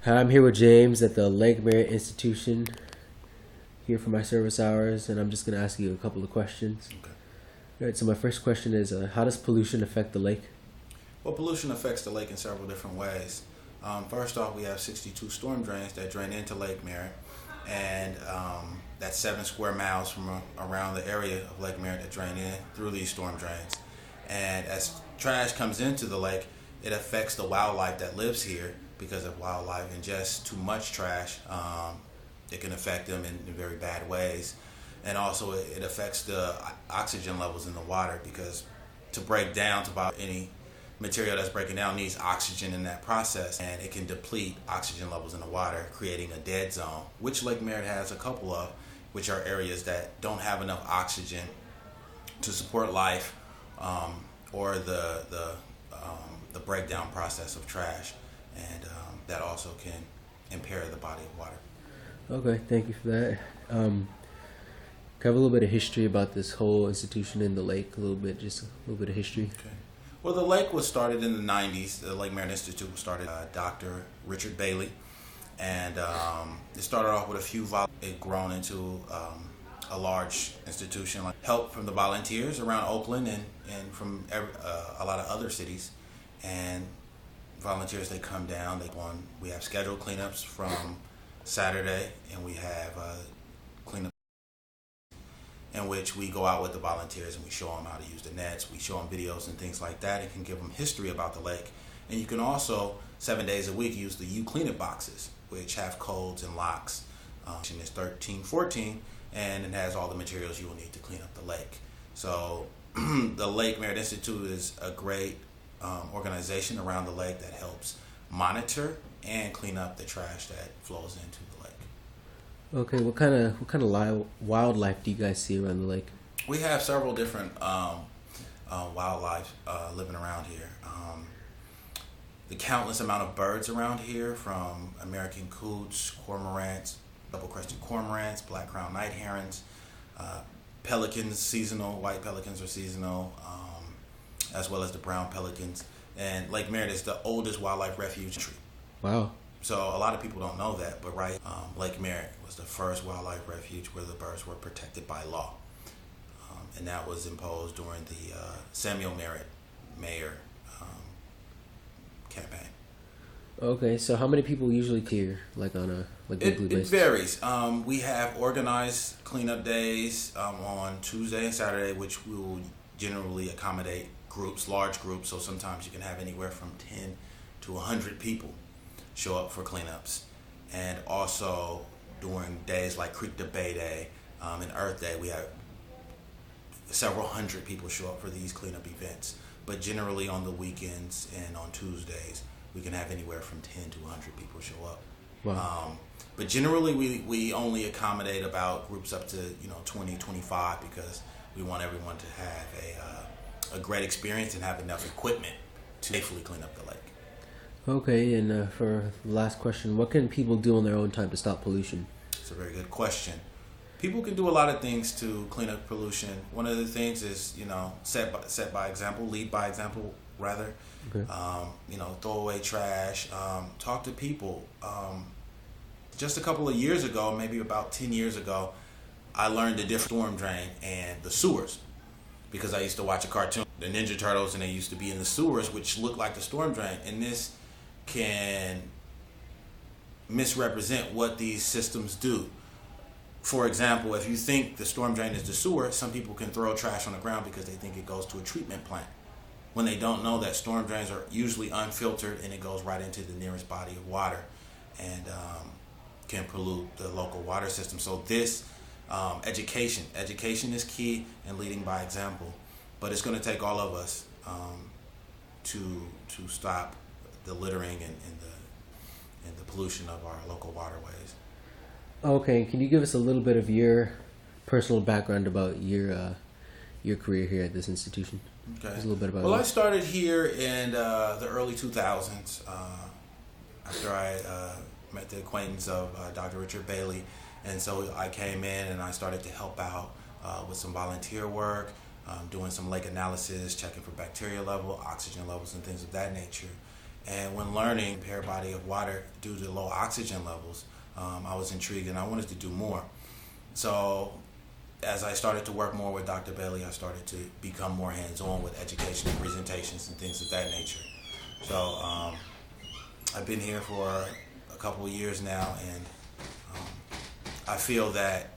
Hi, I'm here with James at the Lake Merrit Institution, here for my service hours, and I'm just going to ask you a couple of questions. Okay. All right, so my first question is, how does pollution affect the lake? Well, pollution affects the lake in several different ways. First off, we have 62 storm drains that drain into Lake Merritt, and that's 7 square miles from around the area of Lake Merritt that drain in through these storm drains. And as trash comes into the lake, it affects the wildlife that lives here because if wildlife ingests too much trash, it can affect them in very bad ways. And also, it affects the oxygen levels in the water because to break down to about any material that's breaking down needs oxygen in that process, and it can deplete oxygen levels in the water, creating a dead zone, which Lake Merritt has a couple of, which are areas that don't have enough oxygen to support life, or the breakdown process of trash, and that also can impair the body of water. Okay, thank you for that. Can I have a little bit of history about this whole institution in the lake? Just a little bit of history. Okay. Well, the lake was started in the 90s. The Lake Merritt Institute was started by Dr. Richard Bailey, and it started off with a few It grown into a large institution, like help from the volunteers around Oakland and from a lot of other cities. And volunteers, they come down. We have scheduled cleanups from Saturday, and we have cleanup in which we go out with the volunteers and we show them how to use the nets. We show them videos and things like that and can give them history about the lake. And you can also, 7 days a week, use the You Clean It boxes, which have codes and locks. It's 1314, and it has all the materials you will need to clean up the lake. So the Lake Merritt Institute is a great organization around the lake that helps monitor and clean up the trash that flows into the lake. Okay, what kind of wildlife do you guys see around the lake? We have several different wildlife living around here. The countless amount of birds around here, from American coots, cormorants, double-crested cormorants, black-crowned night herons, pelicans, seasonal. White pelicans are seasonal, as well as the brown pelicans. And Lake Merritt is the oldest wildlife refuge. Wow. So a lot of people don't know that, but Lake Merritt was the first wildlife refuge where the birds were protected by law. And that was imposed during the Samuel Merritt mayor campaign. Okay, so how many people usually here, like on a weekly It basis? varies. We have organized cleanup days on Tuesday and Saturday, which we will generally accommodate groups, large groups. So sometimes you can have anywhere from 10 to 100 people show up for cleanups. And also during days like Creek Debate Day and Earth Day, we have several hundred people show up for these cleanup events. But generally on the weekends and on Tuesdays, we can have anywhere from 10 to 100 people show up. Wow. But generally we only accommodate about groups up to 20, 25 because we want everyone to have a great experience and have enough equipment to safely clean up the lake. Okay, and for the last question, what can people do on their own time to stop pollution? It's a very good question. People can do a lot of things to clean up pollution. One of the things is, set by example, lead by example, rather. Okay. Throw away trash, talk to people. Just a couple of years ago, maybe about 10 years ago, I learned the difference storm drain and the sewers because I used to watch a cartoon, the Ninja Turtles, and they used to be in the sewers, which looked like the storm drain. And this can misrepresent what these systems do. For example, if you think the storm drain is the sewer, some people can throw trash on the ground because they think it goes to a treatment plant, when they don't know that storm drains are usually unfiltered and it goes right into the nearest body of water and can pollute the local water system. So this education is key and leading by example, but it's going to take all of us to stop the littering and the pollution of our local waterways. Okay, can you give us a little bit of your personal background about your career here at this institution? Okay. Just a little bit about Well, you. I started here in the early 2000s after I met the acquaintance of Dr. Richard Bailey. And so I came in and I started to help out with some volunteer work, doing some lake analysis, checking for bacteria level, oxygen levels, and things of that nature. And when learning impaired body of water due to low oxygen levels, I was intrigued and I wanted to do more. So as I started to work more with Dr. Bailey, I started to become more hands-on with education and presentations and things of that nature. So I've been here for a couple of years now, and I feel that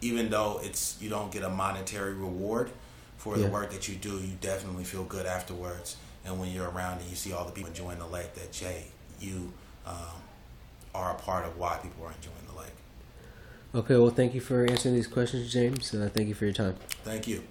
even though you don't get a monetary reward for the work that you do, you definitely feel good afterwards. And when you're around and you see all the people enjoying the lake, that you are a part of why people are enjoying the lake. Okay, well, thank you for answering these questions, James. Thank you for your time. Thank you.